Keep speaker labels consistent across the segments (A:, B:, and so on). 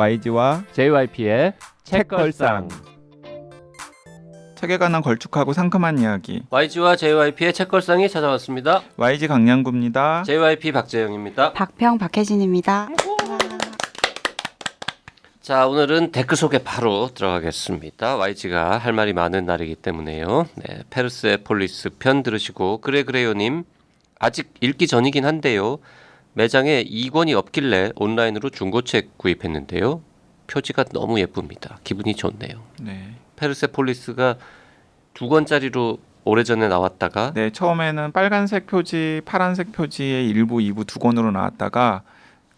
A: YG와
B: JYP의
A: 책걸상. 책에 관한 걸쭉하고 상큼한 이야기.
B: YG와 JYP의 책걸상이 찾아왔습니다.
A: YG 강량구입니다.
B: JYP 박재영입니다.
C: 박평 박혜진입니다.
B: 자, 오늘은 댓글 소개 바로 들어가겠습니다. YG가 할 말이 많은 날이기 때문에요. 네, 페르세폴리스 편 들으시고 그래요님 아직 읽기 전이긴 한데요. 매장에 2권이 없길래 온라인으로 중고책 구입했는데요. 표지가 너무 예쁩니다. 기분이 좋네요.
A: 네.
B: 페르세폴리스가 2권짜리로 오래전에 나왔다가
A: 네, 처음에는 빨간색 표지, 파란색 표지의 1부, 2부 두 권으로 나왔다가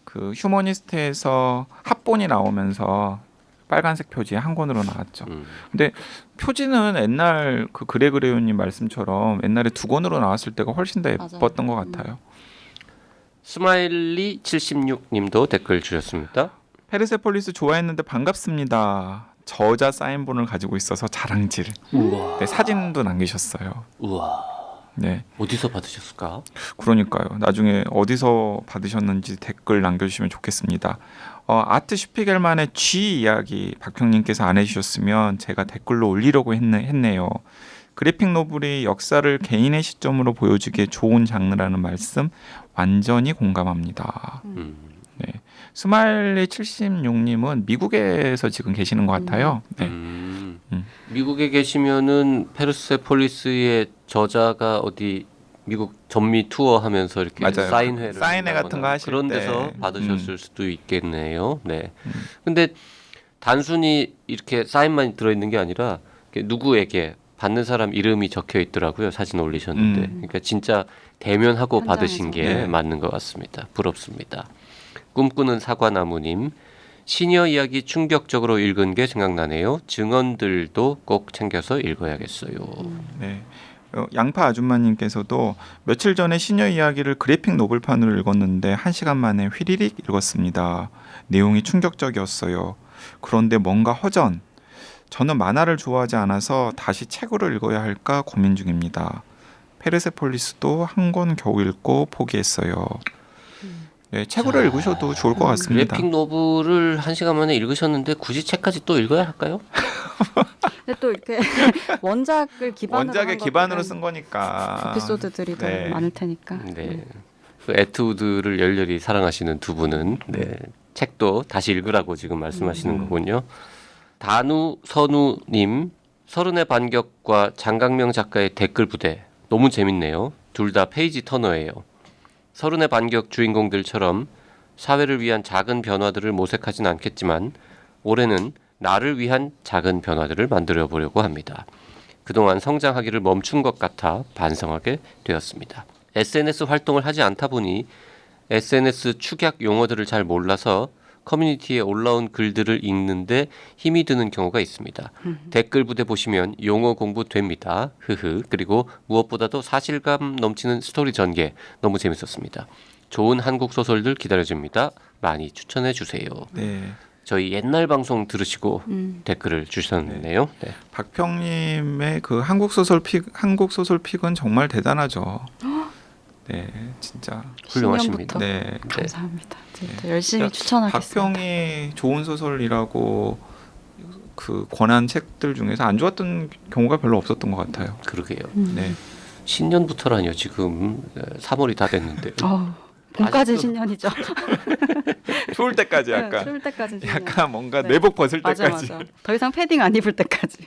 A: 그 휴머니스트에서 합본이 나오면서 빨간색 표지의 한 권으로 나왔죠. 근데 표지는 옛날 그 그래요님 말씀처럼 옛날에 두 권으로 나왔을 때가 훨씬 더 예뻤던 것 같아요.
B: 스마일리 76님도 댓글 주셨습니다.
A: 페르세폴리스 좋아했는데 반갑습니다. 저자 사인본을 가지고 있어서 자랑질.
B: 우와.
A: 네, 사진도 남기셨어요.
B: 우와.
A: 네,
B: 어디서 받으셨을까?
A: 그러니까요. 나중에 어디서 받으셨는지 댓글 남겨주시면 좋겠습니다. 아트 슈피겔만의 G 이야기 박형님께서 안 해주셨으면 제가 댓글로 올리려고 했네요. 그래픽 노블이 역사를 개인의 시점으로 보여주기에 좋은 장르라는 말씀 완전히 공감합니다. 네. 스마일리 76님은 미국에서 지금 계시는 것 같아요. 네.
B: 미국에 계시면은 페르세폴리스의 저자가 어디 미국 전미 투어 하면서 이렇게
A: 맞아요.
B: 사인회
A: 같은 거 하실
B: 그런
A: 때.
B: 데서 받으셨을 수도 있겠네요. 네. 근데 단순히 이렇게 사인만 들어있는 게 아니라 누구에게 받는 사람 이름이 적혀 있더라고요. 사진 올리셨는데. 그러니까 진짜 대면하고
C: 현장에서.
B: 받으신 게
A: 네.
B: 맞는 것 같습니다. 부럽습니다. 꿈꾸는 사과나무님. 시녀 이야기 충격적으로 읽은 게 생각나네요. 증언들도 꼭 챙겨서 읽어야겠어요.
A: 네. 양파 아줌마님께서도 며칠 전에 시녀 이야기를 그래픽 노블판으로 읽었는데 1시간 만에 휘리릭 읽었습니다. 내용이 충격적이었어요. 그런데 뭔가 허전. 저는 만화를 좋아하지 않아서 다시 책으로 읽어야 할까 고민 중입니다. 페르세폴리스도 한 권 겨우 읽고 포기했어요. 네, 책으로 읽으셔도 좋을 것 같습니다.
B: 그래픽 노블을 1시간 만에 읽으셨는데 굳이 책까지 또 읽어야 할까요?
C: 근데 또 이렇게 원작을 기반으로
A: 원작의
C: 한
A: 기반으로
C: 것들은
A: 쓴 거니까.
C: 에피소드들이 더
A: 네.
C: 많을 테니까.
B: 네. 그 에투드를 열렬히 사랑하시는 두 분은 네. 책도 다시 읽으라고 지금 말씀하시는 거군요. 단우 선우님 서른의 반격과 장강명 작가의 댓글 부대 너무 재밌네요. 둘 다 페이지 터너예요. 서른의 반격 주인공들처럼 사회를 위한 작은 변화들을 모색하진 않겠지만 올해는 나를 위한 작은 변화들을 만들어 보려고 합니다. 그동안 성장하기를 멈춘 것 같아 반성하게 되었습니다. SNS 활동을 하지 않다 보니 SNS 축약 용어들을 잘 몰라서 커뮤니티에 올라온 글들을 읽는데 힘이 드는 경우가 있습니다. 댓글 부대 보시면 용어 공부 됩니다. 그리고 무엇보다도 사실감 넘치는 스토리 전개 너무 재밌었습니다. 좋은 한국 소설들 기다려집니다. 많이 추천해 주세요.
A: 네.
B: 저희 옛날 방송 들으시고 댓글을 주셨네요. 네.
A: 박평님의 그 한국 소설 픽은 정말 대단하죠. 네, 진짜
B: 훌륭하십니다.
C: 10년부터.
A: 네.
C: 감사합니다. 진짜 열심히
A: 그러니까
C: 추천하겠습니다.
A: 박평이 좋은 소설이라고 그 권한 책들 중에서 안 좋았던 경우가 별로 없었던 것 같아요.
B: 그러게요.
A: 네,
B: 신년부터라뇨. 지금 3월이 다 됐는데요.
C: 봄까지
B: 아직도-
C: 신년이죠.
A: 추울 때까지 약간
C: 추울 때까지 신년.
A: 약간 뭔가
C: 네.
A: 내복 벗을
C: 맞아
A: 때까지.
C: 맞아. 더 이상 패딩 안 입을 때까지.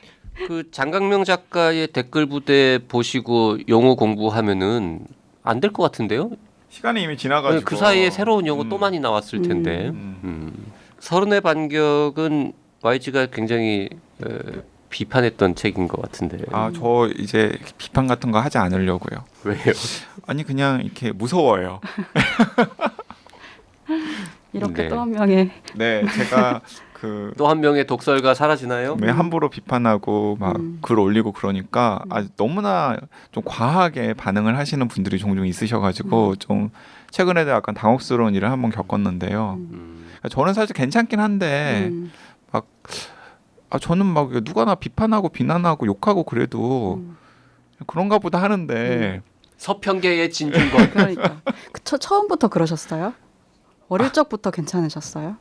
B: 그 장강명 작가의 댓글 부대 보시고 용어 공부하면은 안 될 것 같은데요?
A: 시간이 이미 지나가지고
B: 그 사이에 새로운 용어 또 많이 나왔을 텐데. 서른의 반격은 YG가 굉장히 비판했던 책인 것 같은데.
A: 저 이제 비판 같은 거 하지 않으려고요.
B: 왜요?
A: 아니 그냥 이렇게 무서워요.
C: 이렇게
B: 네.
C: 또 한 명의
A: 네, 제가 그
B: 또 한 명의 독설가 사라지나요?
A: 왜 함부로 비판하고 막 글 올리고 그러니까 너무나 좀 과하게 반응을 하시는 분들이 종종 있으셔가지고 좀 최근에도 약간 당혹스러운 일을 한번 겪었는데요. 저는 사실 괜찮긴 한데 저는 막 누가 나 비판하고 비난하고 욕하고 그래도 그런가 보다 하는데
B: 서평계의 진중권.
C: 그러니까 처음부터 그러셨어요? 어릴 적부터 괜찮으셨어요?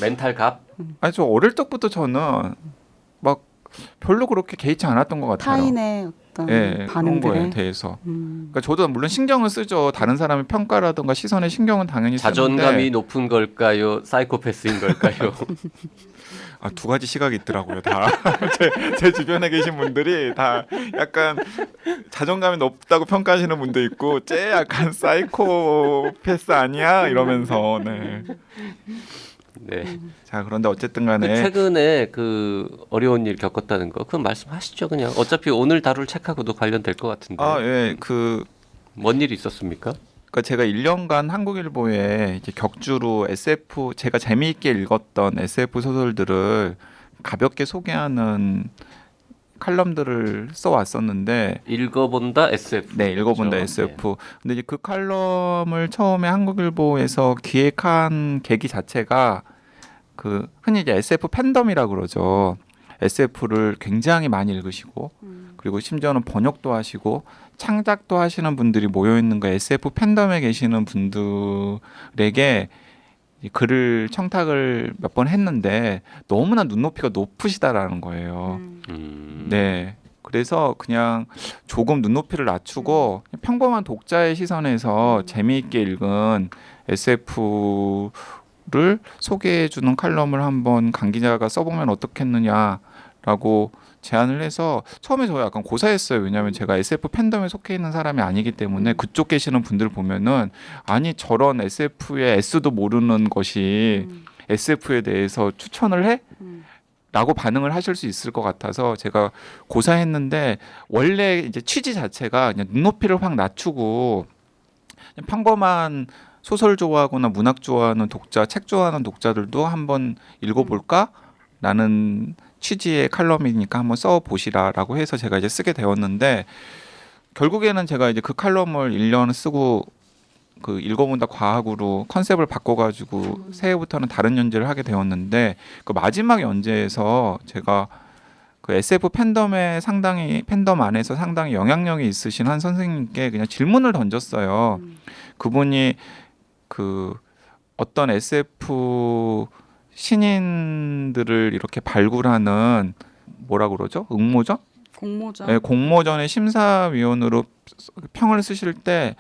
B: 멘탈 갑.
A: 아니 저 어릴 적부터 저는 막 별로 그렇게 개의치 않았던 것 같아요.
C: 타인의 어떤
A: 예, 그런
C: 반응들에.
A: 거에 대해서. 그러니까 저도 물론 신경을 쓰죠. 다른 사람의 평가라든가 시선에 신경은 당연히
B: 자존감이
A: 쓰는데
B: 높은 걸까요? 사이코패스인 걸까요?
A: 아, 두 가지 시각이 있더라고요. 다 제 주변에 계신 분들이 다 약간 자존감이 높다고 평가하시는 분도 있고, 쟤 약간 사이코패스 아니야 이러면서. 네.
B: 네.
A: 자 그런데 어쨌든
B: 그
A: 간에
B: 최근에 그 어려운 일 겪었다는 거, 그건 말씀하시죠 그냥. 어차피 오늘 다룰 책하고도 관련될 것 같은데.
A: 뭔
B: 일이 있었습니까?
A: 그러니까 제가 1년간 한국일보에 이제 격주로 SF 제가 재미있게 읽었던 SF 소설들을 가볍게 소개하는 칼럼들을 써왔었는데
B: 읽어본다 SF.
A: 네, 읽어본다
B: 그렇죠?
A: SF. 근데 이제 그 칼럼을 처음에 한국일보에서 기획한 계기 자체가 그 흔히 이제 SF 팬덤이라 그러죠. SF를 굉장히 많이 읽으시고 그리고 심지어는 번역도 하시고 창작도 하시는 분들이 모여 있는 그 SF 팬덤에 계시는 분들에게 이 글을 청탁을 몇 번 했는데 너무나 눈높이가 높으시다라는 거예요. 네. 그래서 그냥 조금 눈높이를 낮추고 평범한 독자의 시선에서 재미있게 읽은 SF를 소개해주는 칼럼을 한번 강 기자가 써보면 어떻겠느냐라고 제안을 해서 처음에 저 약간 고사했어요. 왜냐하면 제가 SF 팬덤에 속해 있는 사람이 아니기 때문에 그쪽 계시는 분들 보면은 아니 저런 SF의 S도 모르는 것이 SF에 대해서 추천을 해? 라고 반응을 하실 수 있을 것 같아서 제가 고사했는데 원래 이제 취지 자체가 그냥 눈높이를 확 낮추고 그냥 평범한 소설 좋아하거나 문학 좋아하는 독자, 책 좋아하는 독자들도 한번 읽어볼까? 라는 취지의 칼럼이니까 한번 써보시라라고 해서 제가 이제 쓰게 되었는데 결국에는 제가 이제 그 칼럼을 1년 쓰고 그 읽어본다 과학으로 컨셉을 바꿔가지고 새해부터는 다른 연재를 하게 되었는데 그 마지막 연재에서 제가 그 SF 팬덤에 상당히 팬덤 안에서 상당히 영향력이 있으신 한 선생님께 그냥 질문을 던졌어요. 그분이 그 어떤 SF 신인들을 이렇게 발굴하는 뭐라 그러죠? 응모전?
C: 공모전.
A: 네, 공모전의 심사위원으로 평을 쓰실 때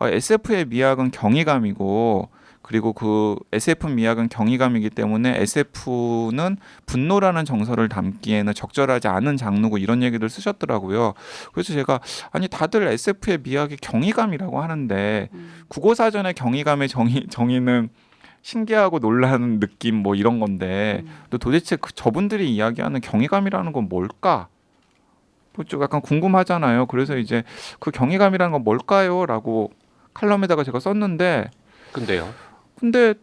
A: SF의 미학은 경이감이고 그리고 그 SF 미학은 경이감이기 때문에 SF는 분노라는 정서를 담기에는 적절하지 않은 장르고 이런 얘기를 쓰셨더라고요. 그래서 제가 아니 다들 SF의 미학이 경이감이라고 하는데 국어사전의 경이감의 정의는 신기하고 놀라는 느낌 뭐 이런 건데 또 도대체 저분들이 이야기하는 경이감이라는 건 뭘까? 좀 약간 궁금하잖아요. 그래서 이제 그 경이감이라는 건 뭘까요? 라고 칼럼에다가 제가 썼는데 근데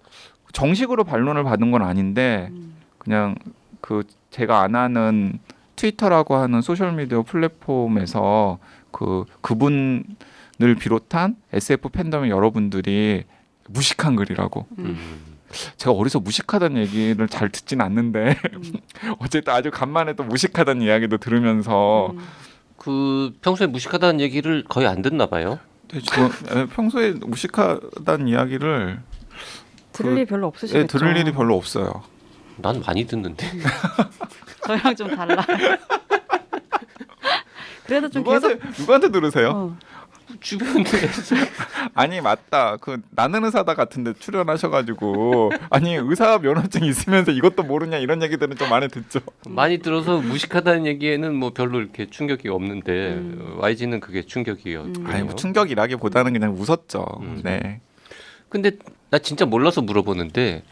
A: 정식으로 반론을 받은 건 아닌데 그냥 그 제가 안 하는 트위터라고 하는 소셜미디어 플랫폼에서 그분을 비롯한 SF 팬덤의 여러분들이 무식한 글이라고. 제가 어디서 무식하다는 얘기를 잘 듣진 않는데 어쨌든 아주 간만에 또 무식하다는 이야기도 들으면서
B: 그 평소에 무식하다는 얘기를 거의 안 듣나 봐요.
A: 네, 지금 평소에 무식하다는 이야기를
C: 들을 일이 별로 없으시겠죠.
A: 들을 일이 별로 없어요.
B: 난 많이 듣는데.
C: 저희랑 좀 달라요. 그래도 좀
A: 누구한테 들으세요?
B: 주변에서.
A: 아니 맞다. 그 나는 의사다 같은데 출연하셔가지고 아니 의사 면허증 있으면서 이것도 모르냐 이런 얘기들은 좀 많이 듣죠.
B: 많이 들어서 무식하다는 얘기에는 뭐 별로 이렇게 충격이 없는데 YG는 그게 충격이었군요.
A: 아니 뭐 충격이라기보다는 그냥 웃었죠. 네.
B: 근데 나 진짜 몰라서 물어보는데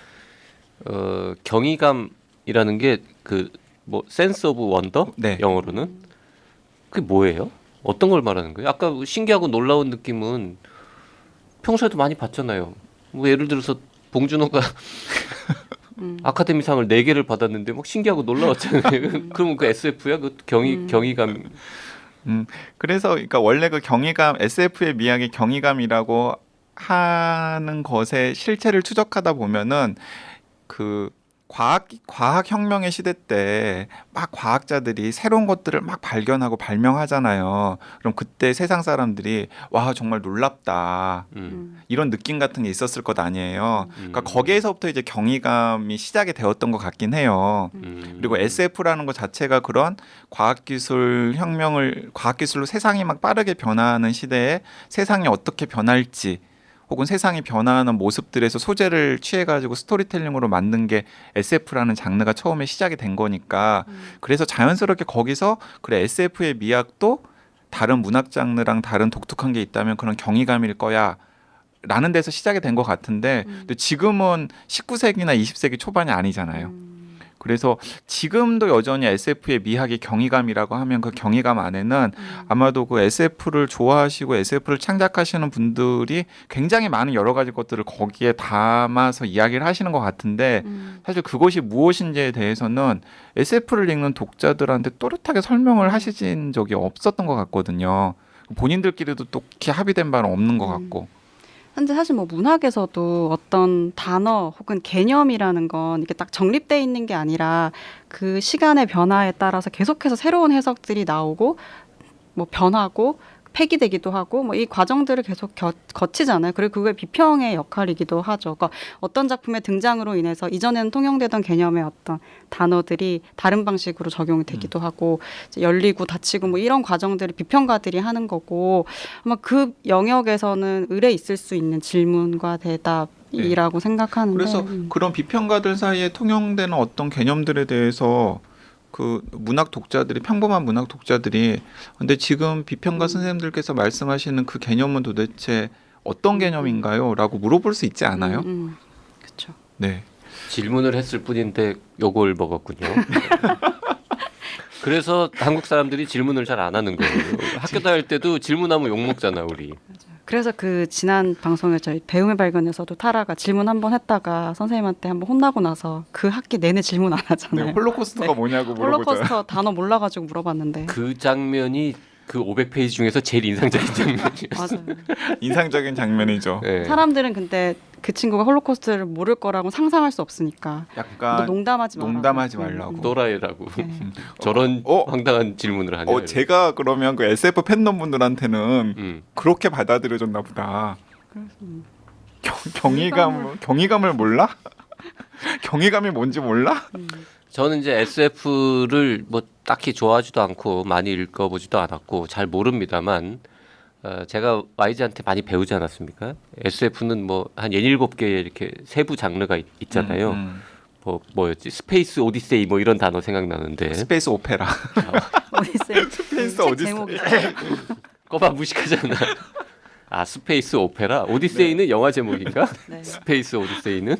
B: 경이감이라는 게 그 뭐 센스 오브 원더
A: 네.
B: 영어로는 그게 뭐예요? 어떤 걸 말하는 거예요? 아까 신기하고 놀라운 느낌은 평소에도 많이 봤잖아요. 뭐 예를 들어서 봉준호가 아카데미상을 4개를 받았는데 막 신기하고 놀라웠잖아요. 그러면 그 SF야? 그 경이감.
A: 그래서 그러니까 원래 그 경이감 SF의 미학의 경이감이라고 하는 것의 실체를 추적하다 보면은 그 과학 혁명의 시대 때 막 과학자들이 새로운 것들을 막 발견하고 발명하잖아요. 그럼 그때 세상 사람들이 와 정말 놀랍다 이런 느낌 같은 게 있었을 것 아니에요. 그러니까 거기에서부터 이제 경이감이 시작이 되었던 것 같긴 해요. 그리고 SF라는 것 자체가 그런 과학기술 혁명을 과학기술로 세상이 막 빠르게 변화하는 시대에 세상이 어떻게 변할지 혹은 세상이 변화하는 모습들에서 소재를 취해가지고 스토리텔링으로 만든 게 SF라는 장르가 처음에 시작이 된 거니까 그래서 자연스럽게 거기서 그래 SF의 미학도 다른 문학 장르랑 다른 독특한 게 있다면 그런 경이감일 거야 라는 데서 시작이 된 것 같은데 근데 지금은 19세기나 20세기 초반이 아니잖아요. 그래서 지금도 여전히 SF의 미학이 경이감이라고 하면 그 경이감 안에는 아마도 그 SF를 좋아하시고 SF를 창작하시는 분들이 굉장히 많은 여러 가지 것들을 거기에 담아서 이야기를 하시는 것 같은데 사실 그것이 무엇인지에 대해서는 SF를 읽는 독자들한테 또렷하게 설명을 하시진 적이 없었던 것 같거든요. 본인들끼리도 딱히 합의된 바는 없는 것 같고.
C: 현재 사실 뭐 문학에서도 어떤 단어 혹은 개념이라는 건 이렇게 딱 정립돼 있는 게 아니라 그 시간의 변화에 따라서 계속해서 새로운 해석들이 나오고 뭐 변하고 폐기되기도 하고 뭐 이 과정들을 계속 거치잖아요. 그리고 그게 비평의 역할이기도 하죠. 그러니까 어떤 작품의 등장으로 인해서 이전에는 통용되던 개념의 어떤 단어들이 다른 방식으로 적용이 되기도 하고 이제 열리고 닫히고 뭐 이런 과정들을 비평가들이 하는 거고 아마 그 영역에서는 의뢰 있을 수 있는 질문과 대답이라고 생각하는데
A: 그래서 그런 비평가들 사이에 통용되는 어떤 개념들에 대해서 그 문학 독자들이 평범한 문학 독자들이 근데 지금 비평가 선생님들께서 말씀하시는 그 개념은 도대체 어떤 개념인가요? 라고 물어볼 수 있지 않아요?
C: 그렇죠.
A: 네.
B: 질문을 했을 뿐인데 욕을 먹었군요. 그래서 한국 사람들이 질문을 잘 안 하는 거예요. 학교 다닐 때도 질문하면 욕 먹잖아 우리.
C: 그래서 그 지난 방송에 저희 배움의 발견에서도 타라가 질문 한번 했다가 선생님한테 한번 혼나고 나서 그 학기 내내 질문 안 하잖아요.
A: 네, 홀로코스터가 뭐냐고 물어보잖아요.
C: 홀로코스터 단어 몰라가지고 물어봤는데.
B: 그 장면이 그 500페이지 중에서 제일 인상적인 장면이었어요.
C: 맞아요.
A: 인상적인 장면이죠.
B: 네.
C: 사람들은 근데 그 친구가 홀로코스트를 모를 거라고 상상할 수 없으니까. 너
A: 약간
C: 농담하지 말라고.
A: 농담하지 말라고.
B: 또라이라고
C: 네.
B: 저런
A: 어?
B: 황당한 질문을 하냐.
A: 제가 그러면 그 SF 팬덤분들한테는 그렇게 받아들여졌나 보다. 경이감을 몰라? 경이감이 뭔지 몰라?
B: 저는 이제 SF를 뭐 딱히 좋아하지도 않고 많이 읽어보지도 않았고 잘 모릅니다만 제가 YG한테 많이 배우지 않았습니까? SF는 뭐 한 17개 이렇게 세부 장르가 있잖아요. 뭐였지? 스페이스 오디세이 뭐 이런 단어 생각나는데.
A: 스페이스 오페라.
C: 오디세이.
A: 스페이스
C: 책
A: 오디세이.
C: 제목이.
B: 꺼봐 무식하잖아. 아 스페이스 오페라? 오디세이는 영화 제목인가?
C: 네.
B: 스페이스 오디세이는?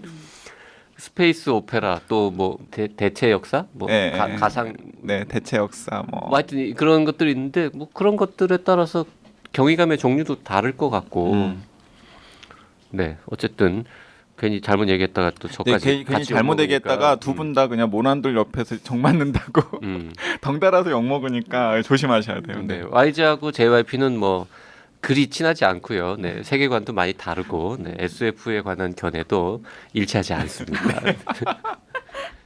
B: 스페이스 오페라 또 뭐 대체 역사? 뭐
A: 네,
B: 가상
A: 네, 대체 역사
B: 뭐 하여튼 그런 것들이 있는데 뭐 그런 것들에 따라서 경이감의 종류도 다를 것 같고 네 어쨌든 괜히 잘못 얘기했다가 또 저까지
A: 괜히 잘못 얘기했다가 두 분 다 그냥 모난돌 옆에서 정 맞는다고 덩달아서 욕 먹으니까 조심하셔야 돼요.
B: 네. YG하고 JYP는 뭐 그리 친하지 않고요. 네, 세계관도 많이 다르고 네, SF에 관한 견해도 일치하지 않습니다.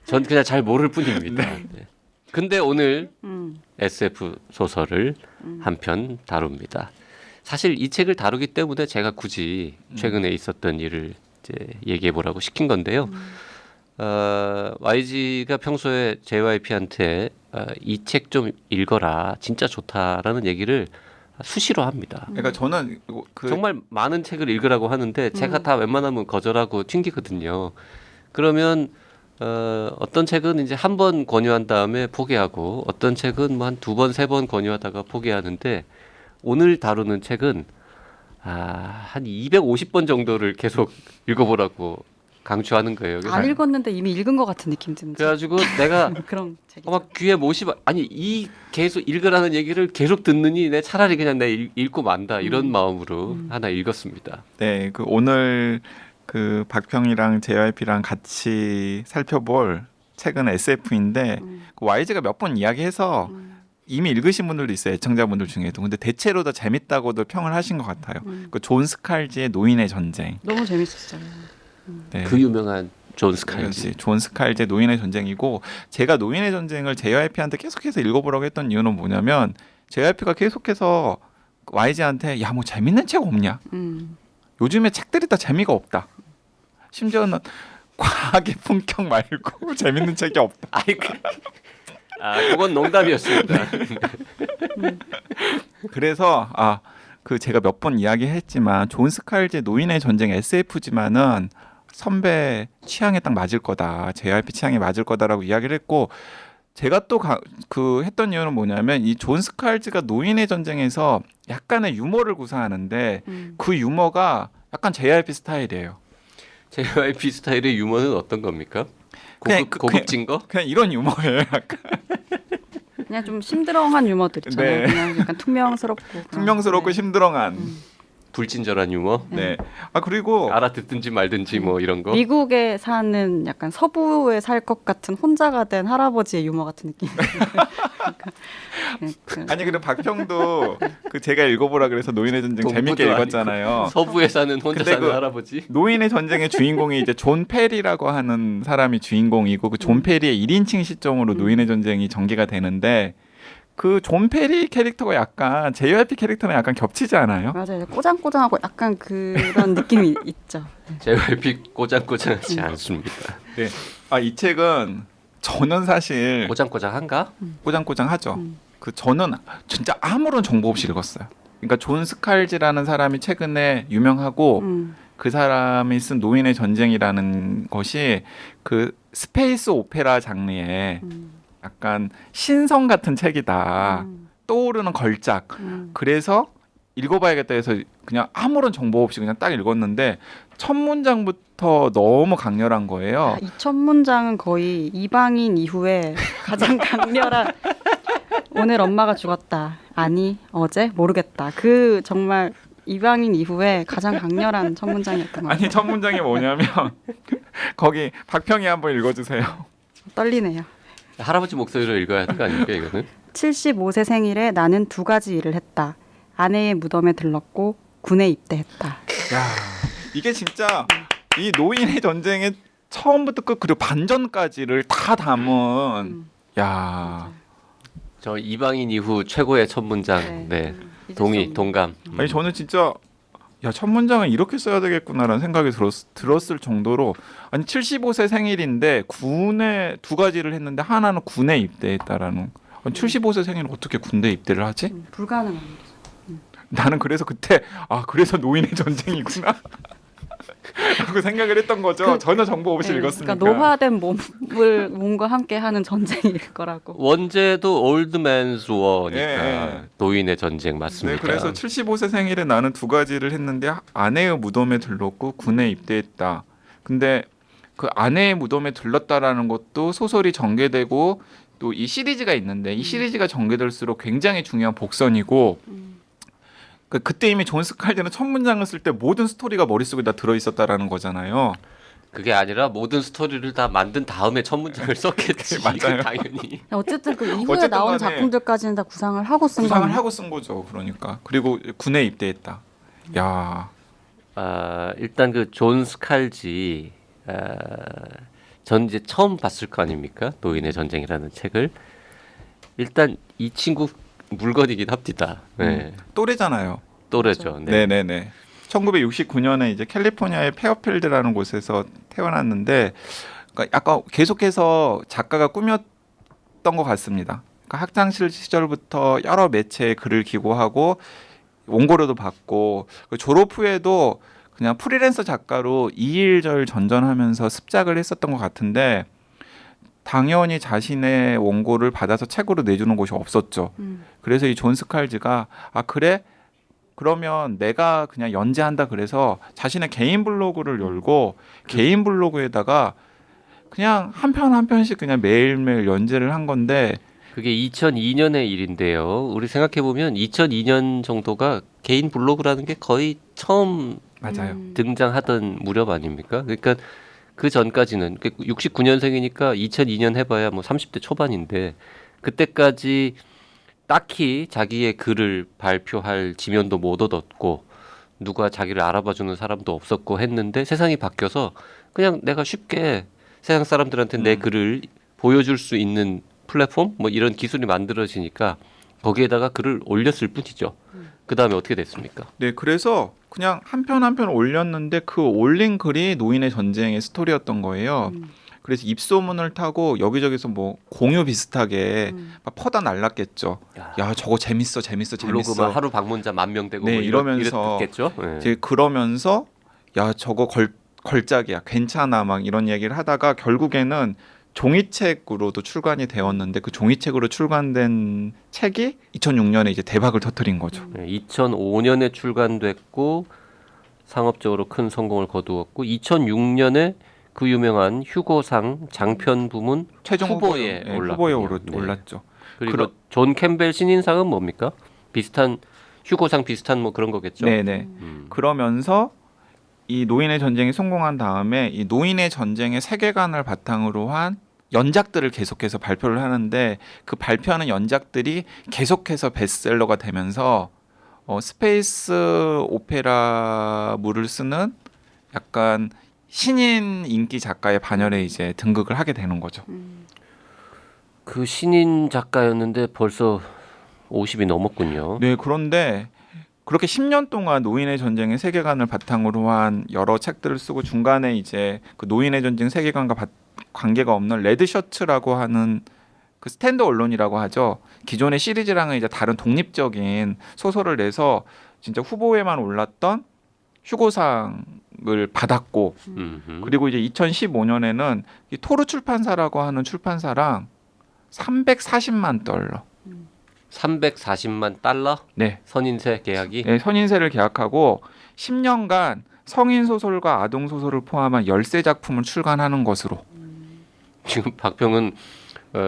B: 전 그냥 잘 모를 뿐입니다. 네. 근데 오늘 SF 소설을 한 편 다룹니다. 사실 이 책을 다루기 때문에 제가 굳이 최근에 있었던 일을 이제 얘기해 보라고 시킨 건데요. YG가 평소에 JYP한테 이 책 좀 읽어라, 진짜 좋다라는 얘기를 수시로 합니다.
A: 그러니까 저는
B: 정말 많은 책을 읽으라고 하는데 제가 다 웬만하면 거절하고 튕기거든요. 그러면 어떤 책은 이제 한 번 권유한 다음에 포기하고 어떤 책은 뭐 한 두 번, 세 번 권유하다가 포기하는데 오늘 다루는 책은 한 250번 정도를 계속 읽어보라고 강추하는 거예요.
C: 안 읽었는데 이미 읽은 것 같은 느낌 드는.
B: 그래가지고 내가
C: 그런 책이죠.
B: 막 귀에 못이 아니 이 계속 읽으라는 얘기를 계속 듣느니 내 차라리 그냥 내 읽고 만다 이런 마음으로 하나 읽었습니다.
A: 네, 그 오늘 그 박평이랑 JYP랑 같이 살펴볼 책은 SF인데 그 YG가 몇 번 이야기해서 이미 읽으신 분들도 있어요. 애청자분들 중에도. 근데 대체로 다 재밌다고도 평을 하신 것 같아요. 그 존 스칼지의 노인의 전쟁.
C: 너무 재밌었어요.
A: 네.
B: 그 유명한 존 스칼지.
A: 존 스칼지의 노인의 전쟁이고 제가 노인의 전쟁을 JYP한테 계속해서 읽어보라고 했던 이유는 뭐냐면 JYP가 계속해서 YG한테 야 뭐 재밌는 책 없냐? 요즘에 책들이 다 재미가 없다. 심지어는 과학의 품격 말고 재밌는 책이 없다.
B: 그건 농담이었습니다.
A: 그래서 그 제가 몇 번 이야기했지만 존 스칼지의 노인의 전쟁 SF지만은 선배 취향에 딱 맞을 거다. JYP 취향에 맞을 거다라고 이야기를 했고 제가 또 그 했던 이유는 뭐냐면 이 존 스칼지가 노인의 전쟁에서 약간의 유머를 구사하는데 그 유머가 약간 JYP 스타일이에요.
B: JYP 스타일의 유머는 어떤 겁니까?
A: 그냥
B: 고급진 거?
A: 그냥 이런 유머예요. 약간
C: 그냥 좀 심드렁한 유머들 있잖아요.
A: 네.
C: 그냥 약간 퉁명스럽고
A: 퉁명스럽고
C: 네.
A: 심드렁한.
B: 불친절한 유머?
A: 네. 그리고
B: 알아듣든지 말든지 뭐 이런 거?
C: 미국에 사는 약간 서부에 살 것 같은 혼자가 된 할아버지의 유머 같은 느낌.
A: 아니 그리고 박평도 그 제가 읽어보라 그래서 노인의 전쟁 재밌게
B: 동부도
A: 읽었잖아요.
B: 서부에 사는 혼자
A: 근데
B: 사는
A: 그
B: 할아버지?
A: 노인의 전쟁의 주인공이 이제 존 페리라고 하는 사람이 주인공이고 그 존 페리의 1인칭 시점으로 노인의 전쟁이 전개가 되는데 그 존 페리 캐릭터가 약간 JYP 캐릭터랑 약간 겹치지 않아요?
C: 맞아요. 꼬장꼬장하고 약간 그런 느낌이 있죠.
B: JYP 꼬장꼬장하지 않습니다.
A: 네. 이 책은 저는 사실
B: 꼬장꼬장한가?
A: 꼬장꼬장하죠. 그 저는 진짜 아무런 정보 없이 읽었어요. 그러니까 존 스칼지라는 사람이 최근에 유명하고 그 사람이 쓴 노인의 전쟁이라는 것이 그 스페이스 오페라 장르의 약간 신성 같은 책이다. 떠오르는 걸작. 그래서 읽어봐야겠다 해서 그냥 아무런 정보 없이 그냥 딱 읽었는데 첫 문장부터 너무 강렬한 거예요.
C: 이 첫 문장은 거의 이방인 이후에 가장 강렬한 오늘 엄마가 죽었다. 아니 어제 모르겠다. 그 정말 이방인 이후에 가장 강렬한 첫 문장이었던 것 같아요.
A: 아니 첫 문장이 뭐냐면 거기 박평이 한번 읽어주세요.
C: 떨리네요.
B: 할아버지 목소리로 읽어야 하는 거 아닙니까 이거는?
C: 75세 생일에 나는 2가지 일을 했다. 아내의 무덤에 들렀고 군에 입대했다.
A: 야 이게 진짜 이 노인의 전쟁의 처음부터 끝 그리고 반전까지를 다 담은 야
B: 저 이방인 이후 최고의 첫 문장. 네. 동감.
A: 아니 저는 진짜 야 첫 문장은 이렇게 써야 되겠구나라는 생각이 들었을 정도로 아니 75세 생일인데 군에 2가지를 했는데 하나는 군에 입대했다라는 75세 생일은 어떻게 군대 입대를 하지?
C: 불가능한 거죠.
A: 나는 그래서 그때 그래서 노인의 전쟁이구나 라고 생각을 했던 거죠. 전혀 정보 없이 읽었으니까.
C: 그러니까 노화된 몸과 함께하는 전쟁일 거라고.
B: 원제도 올드맨스 워니까
A: 예.
B: 노인의 전쟁 맞습니다.
A: 네, 그래서 75세 생일에 나는 2가지를 했는데 아내의 무덤에 들렀고 군에 입대했다. 근데 그 아내의 무덤에 들렀다라는 것도 소설이 전개되고 또 이 시리즈가 있는데 이 시리즈가 전개될수록 굉장히 중요한 복선이고 그때 이미 존 스칼지는 첫 문장을 쓸 때 모든 스토리가 머릿속에 다 들어있었다라는 거잖아요.
B: 그게 아니라 모든 스토리를 다 만든 다음에 첫 문장을 썼겠지.
A: 맞아요.
B: 당연히.
C: 어쨌든 그 이후에
A: 어쨌든
C: 나오는
A: 간에
C: 작품들까지는 다 구상을 하고 쓴
A: 구상을
C: 거네요.
A: 하고 쓴 거죠. 그러니까 그리고 군에 입대했다. 야,
B: 일단 그 존 스칼지 전 이제 처음 봤을 거 아닙니까? 노인의 전쟁이라는 책을. 일단 이 친구 물건이긴 합니다. 네.
A: 또래잖아요.
B: 또래죠.
A: 네, 네, 네. 1969년에 이제 캘리포니아의 페어필드라는 곳에서 태어났는데 그러니까 약간 계속해서 작가가 꾸몄던 것 같습니다. 그러니까 학창 시절부터 여러 매체에 글을 기고하고 원고료도 받고 졸업 후에도 그냥 프리랜서 작가로 이일절 전전하면서 습작을 했었던 것 같은데 당연히 자신의 원고를 받아서 책으로 내주는 곳이 없었죠. 그래서 이 존 스칼지가 그래? 그러면 내가 그냥 연재한다 그래서 자신의 개인 블로그를 열고 개인 블로그에다가 그냥 한 편 한 편씩 그냥 매일매일 연재를 한 건데
B: 그게 2002년의 일인데요. 우리 생각해 보면 2002년 정도가 개인 블로그라는 게 거의 처음
A: 맞아요.
B: 등장하던 무렵 아닙니까? 그러니까 그 전까지는 69년생이니까 2002년 해봐야 뭐 30대 초반인데 그때까지 딱히 자기의 글을 발표할 지면도 못 얻었고 누가 자기를 알아봐주는 사람도 없었고 했는데 세상이 바뀌어서 그냥 내가 쉽게 세상 사람들한테 내 글을 보여줄 수 있는 플랫폼 뭐 이런 기술이 만들어지니까 거기에다가 글을 올렸을 뿐이죠. 그 다음에 어떻게 됐습니까?
A: 네, 그래서 그냥 한 편 한 편 올렸는데 그 올린 글이 노인의 전쟁의 스토리였던 거예요. 그래서 입소문을 타고 여기저기서 뭐 공유 비슷하게 막 퍼다 날랐겠죠. 야, 저거 재밌어.
B: 블로그만 하루 방문자 10,000명 되고
A: 네,
B: 뭐
A: 이러면서
B: 이랬겠죠. 네.
A: 이제 그러면서 야, 저거 걸작이야. 괜찮아. 막 이런 얘기를 하다가 결국에는 종이책으로도 출간이 되었는데 그 종이책으로 출간된 책이 2006년에 이제 대박을 터뜨린 거죠.
B: 네, 2005년에 출간됐고 상업적으로 큰 성공을 거두었고 2006년에 그 유명한 휴고상 장편 부문
A: 최종
B: 후보에
A: 후보에
B: 올랐군요.
A: 올랐죠.
B: 그리고 존 캠벨 신인상은 뭡니까? 비슷한 휴고상 비슷한 뭐 그런 거겠죠.
A: 네네. 그러면서 이 노인의 전쟁이 성공한 다음에 이 노인의 전쟁의 세계관을 바탕으로 한 연작들을 계속해서 발표를 하는데 그 발표하는 연작들이 계속해서 베스트셀러가 되면서 스페이스 오페라물을 쓰는 약간 신인 인기 작가의 반열에 이제 등극을 하게 되는 거죠.
B: 그 신인 작가였는데 벌써 50이 넘었군요.
A: 네, 그런데 그렇게 10년 동안 노인의 전쟁의 세계관을 바탕으로 한 여러 책들을 쓰고 중간에 이제 그 노인의 전쟁 세계관과 관계가 없는 레드 셔츠라고 하는 그 스탠드 언론이라고 하죠. 기존의 시리즈랑은 이제 다른 독립적인 소설을 내서 진짜 후보에만 올랐던 휴고상을 받았고 그리고 이제 2015년에는 이 토르 출판사라고 하는 출판사랑 340만 달러
B: 340만 달러?
A: 네.
B: 선인세 계약이?
A: 네, 선인세를 계약하고 10년간 성인 소설과 아동 소설을 포함한 13작품을 출간하는 것으로.
B: 지금 박평은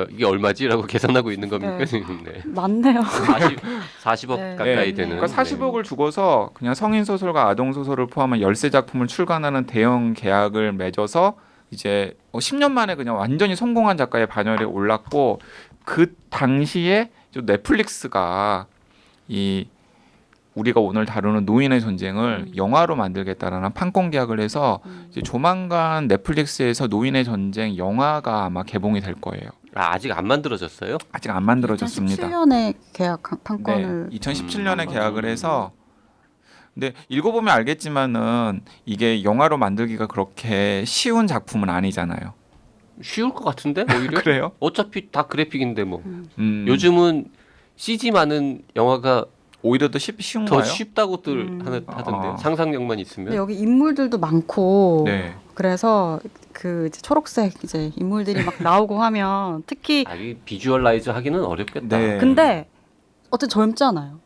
B: 이게 얼마지라고 계산하고 있는 겁니까?
C: 네.
B: 지금? 네.
C: 많네요.
B: 40억
C: 네.
B: 가까이
C: 네.
B: 되는.
A: 그러니까 40억을 주고서 그냥 성인 소설과 아동 소설을 포함한 13작품을 출간하는 대형 계약을 맺어서 이제 10년 만에 그냥 완전히 성공한 작가의 반열에 올랐고 그 당시에 넷플릭스가 이 우리가 오늘 다루는 노인의 전쟁을 영화로 만들겠다라는 판권 계약을 해서 이제 조만간 넷플릭스에서 노인의 전쟁 영화가 아마 개봉이 될 거예요.
B: 아직 안 만들어졌어요?
A: 아직 안 만들어졌습니다.
C: 2017년에 계약 판권을
A: 네, 2017년에 계약을 해서 근데 읽어보면 알겠지만은 이게 영화로 만들기가 그렇게 쉬운 작품은 아니잖아요.
B: 쉬울 것 같은데 오히려?
A: 그래요?
B: 어차피 다 그래픽인데 뭐.
A: 요즘은
B: 요즘은 CG 많은 영화가
A: 오히려 더 쉬운가요?
B: 더 쉽다고들 하던데요.
A: 아.
B: 상상력만 있으면.
C: 근데 여기 인물들도 많고
A: 네.
C: 그래서 그 이제 초록색 이제 인물들이 막 나오고 하면 특히
B: 이 비주얼라이즈 하기는 어렵겠다.
A: 네.
C: 근데 어쨌든 젊잖아요.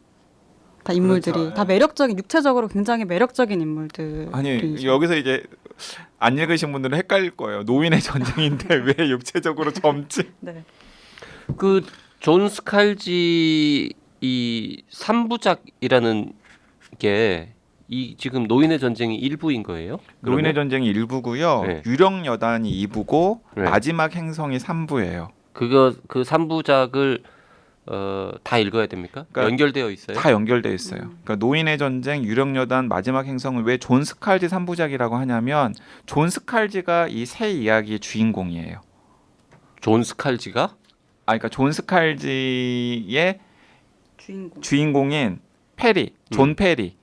C: 다 인물들이
A: 그렇죠.
C: 다 매력적인 육체적으로 굉장히 매력적인 인물들.
A: 아니 여기서 이제 안 읽으신 분들은 헷갈릴 거예요. 노인의 전쟁인데 왜 육체적으로 젊지?
C: 네.
B: 그 존 스칼지 이 3부작이라는 게 이 지금 노인의 전쟁이 1부인 거예요?
A: 노인의 전쟁이 1부고요.
B: 네.
A: 유령 여단이 2부고
B: 네.
A: 마지막 행성이 3부예요.
B: 그 3부작을 다 읽어야 됩니까?
A: 그러니까
B: 연결되어 있어요?
A: 다 연결돼 있어요. 그러니까 노인의 전쟁, 유령 여단, 마지막 행성을 왜 존 스칼지 3부작이라고 하냐면 존 스칼지가 이 세 이야기의 주인공이에요.
B: 존 스칼지가?
A: 그러니까 존 스칼지의
C: 주인공.
A: 주인공인 페리, 존 페리.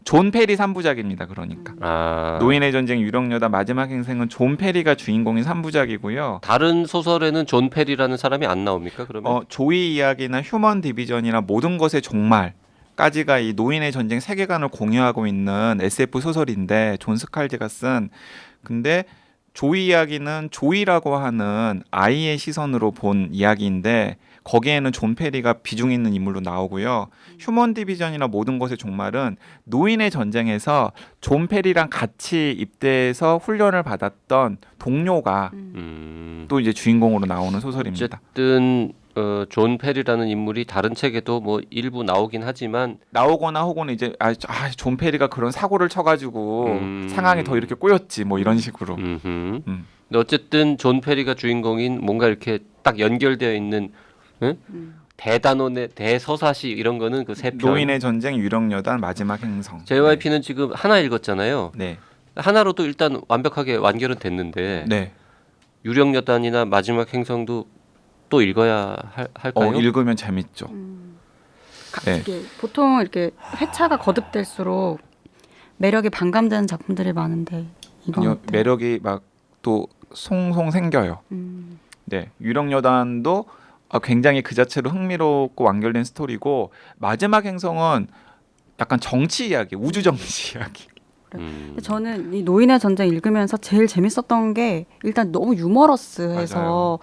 A: 존 페리 3부작입니다. 그러니까. 노인의 전쟁, 유령 여단, 마지막 행성은 존 페리가 주인공인 3부작이고요.
B: 다른 소설에는 존 페리라는 사람이 안 나옵니까? 그러면
A: 조이 이야기나 휴먼 디비전이나 모든 것의 종말까지가 이 노인의 전쟁 세계관을 공유하고 있는 SF 소설인데 존 스칼지가 쓴 근데 조이 이야기는 조이라고 하는 아이의 시선으로 본 이야기인데 거기에는 존 페리가 비중 있는 인물로 나오고요. 휴먼 디비전이나 모든 것의 종말은 노인의 전쟁에서 존 페리랑 같이 입대해서 훈련을 받았던 동료가 또 이제 주인공으로 나오는 소설입니다.
B: 어쨌든 존 페리라는 인물이 다른 책에도 뭐 일부 나오긴 하지만
A: 나오거나 혹은 이제 존 페리가 그런 사고를 쳐가지고 상황이 더 이렇게 꼬였지 뭐 이런 식으로.
B: 근데 어쨌든 존 페리가 주인공인 뭔가 이렇게 딱 연결되어 있는 대단원의 대서사시 이런 거는 그 세 편.
A: 노인의 전쟁, 유령여단, 마지막 행성.
B: JYP는 지금 하나 읽었잖아요.
A: 네.
B: 하나로도 일단 완벽하게 완결은 됐는데
A: 네.
B: 유령여단이나 마지막 행성도 또 읽어야 할까요?
A: 읽으면 재밌죠. 네.
C: 이게 보통 이렇게 회차가 거듭될수록 매력이 반감되는 작품들이 많은데 이건
A: 아니요,
C: 어때요?
A: 매력이 막 또 송송 생겨요. 네. 유령여단도 굉장히 그 자체로 흥미롭고 완결된 스토리고 마지막 행성은 약간 정치 이야기, 우주 정치 이야기.
C: 근데 저는 이 노인의 전쟁 읽으면서 제일 재밌었던 게 일단 너무 유머러스해서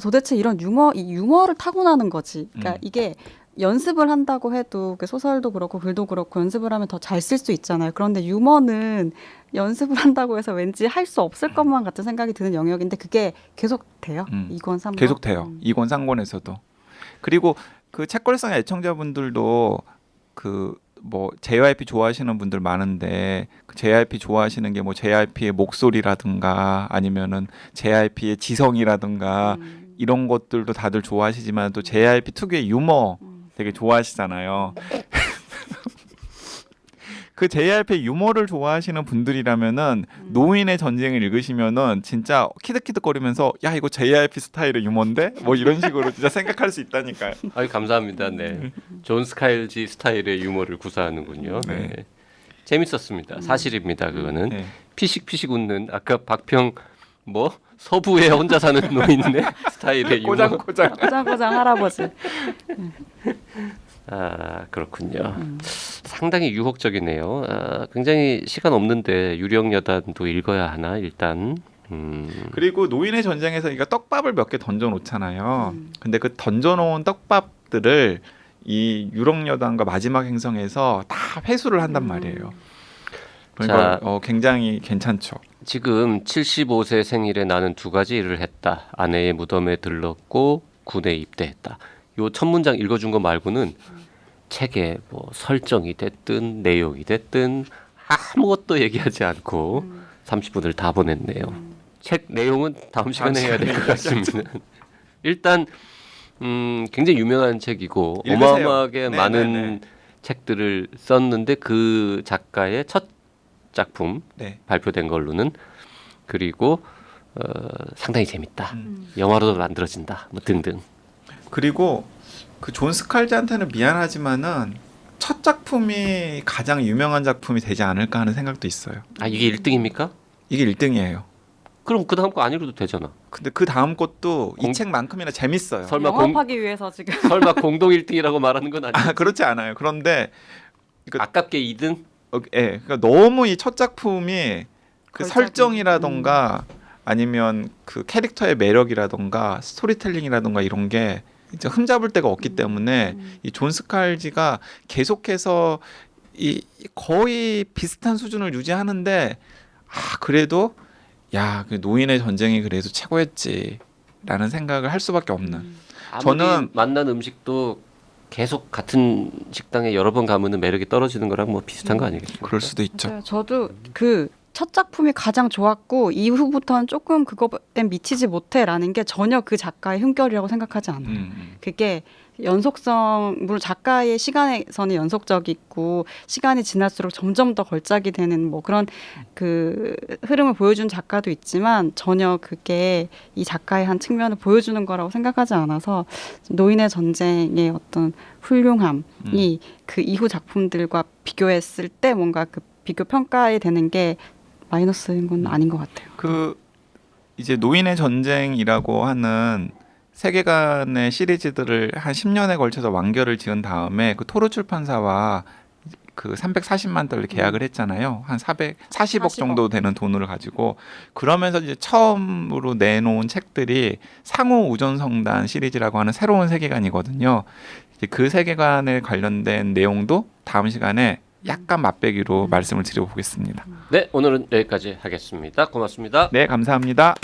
C: 도대체 이런 이 유머를 타고나는 거지. 그러니까 이게 연습을 한다고 해도 그 소설도 그렇고 글도 그렇고 연습을 하면 더 잘 쓸 수 있잖아요. 그런데 유머는 연습을 한다고 해서 왠지 할 수 없을 것만 같은 생각이 드는 영역인데 그게 계속 돼요. 2권, 3권.
A: 계속 돼요. 2권, 3권에서도. 그리고 그 책걸상 애청자분들도 그 뭐 JYP 좋아하시는 분들 많은데 그 JYP 좋아하시는 게 뭐 JYP의 목소리라든가 아니면은 JYP의 지성이라든가 이런 것들도 다들 좋아하시지만 또 JYP 특유의 유머 되게 좋아하시잖아요. 그 JYP 유머를 좋아하시는 분들이라면은 노인의 전쟁을 읽으시면은 진짜 키득키득거리면서 야 이거 JYP 스타일의 유머인데 뭐 이런 식으로 진짜 생각할 수 있다니까요.
B: 아유 감사합니다. 네. 존 스카일지 스타일의 유머를 구사하는군요. 네.
A: 네.
B: 재밌었습니다. 사실입니다. 그거는
A: 네.
B: 피식피식 웃는 아까 박평 뭐 서부에 혼자 사는 노인네 스타일의 유머.
A: 꼬장꼬장.
C: 꼬장꼬장 할아버지.
B: 아 그렇군요. 상당히 유혹적이네요. 굉장히 시간 없는데 유령여단도 읽어야 하나 일단.
A: 그리고 노인의 전쟁에서 그러니까 떡밥을 몇 개 던져 놓잖아요. 근데 그 던져 놓은 떡밥들을 이 유령여단과 마지막 행성에서 다 회수를 한단 말이에요. 그러니까 굉장히 괜찮죠.
B: 지금 75세 생일에 나는 두 가지 일을 했다. 아내의 무덤에 들렀고 군에 입대했다. 요 첫 문장 읽어준 거 말고는 책에 뭐 설정이 됐든 내용이 됐든 아무것도 얘기하지 않고 30분을 다 보냈네요. 책 내용은 다음 시간에 해야 될 것 같습니다. 일단 굉장히 유명한 책이고
A: 읽으세요.
B: 어마어마하게
A: 네,
B: 많은
A: 네, 네.
B: 책들을 썼는데 그 작가의 첫 작품
A: 네.
B: 발표된 걸로는 그리고 상당히 재밌다. 영화로도 만들어진다. 뭐 등등.
A: 그리고 그 존 스칼지한테는 미안하지만은 첫 작품이 가장 유명한 작품이 되지 않을까 하는 생각도 있어요.
B: 아 이게 1등입니까?
A: 이게 1등이에요.
B: 그럼 그 다음 거 안 읽어도 되잖아.
A: 근데 그 다음 것도 이
B: 공-
A: 책만큼이나 재밌어요.
B: 설마
C: 영업하기 위해서 지금
B: 설마 공동 1등이라고 말하는 건 아니야.
A: 그렇지 않아요. 그런데
B: 아깝게 2등?
A: 그러니까 너무 이 첫 작품이 그
C: 걸작이.
A: 설정이라던가 아니면 그 캐릭터의 매력이라던가 스토리텔링이라던가 이런 게 진짜 흠잡을 데가 없기 때문에 이 존 스칼지가 계속해서 이 거의 비슷한 수준을 유지하는데 그래도 그 노인의 전쟁이 그래도 최고였지라는 생각을 할 수밖에 없는.
B: 아무리
A: 저는-
B: 만난 음식도 계속 같은 식당에 여러 번 가면은 매력이 떨어지는 거랑 뭐 비슷한 거 아니겠습니까?
A: 그럴 수도 있죠.
C: 맞아요. 저도 그 첫 작품이 가장 좋았고 이후부터는 조금 그거에 미치지 못해라는 게 전혀 그 작가의 흠결이라고 생각하지 않아요. 그게 연속성, 물론 작가의 시간에서는 연속적이고 시간이 지날수록 점점 더 걸작이 되는 뭐 그런 그 흐름을 보여준 작가도 있지만 전혀 그게 이 작가의 한 측면을 보여주는 거라고 생각하지 않아서 노인의 전쟁의 어떤 훌륭함이 그 이후 작품들과 비교했을 때 뭔가 그 비교 평가에 되는 게 마이너스인 건 아닌 것 같아요.
A: 그 이제 노인의 전쟁이라고 하는 세계관의 시리즈들을 한 10년에 걸쳐서 완결을 지은 다음에 그 토르 출판사와 그 340만 달러 계약을 했잖아요. 한 40억
C: 40억.
A: 정도 되는 돈을 가지고 그러면서 이제 처음으로 내놓은 책들이 상호 우전성단 시리즈라고 하는 새로운 세계관이거든요. 이제 그 세계관에 관련된 내용도 다음 시간에 약간 맛배기로 말씀을 드려보겠습니다.
B: 네, 오늘은 여기까지 하겠습니다. 고맙습니다.
A: 네, 감사합니다.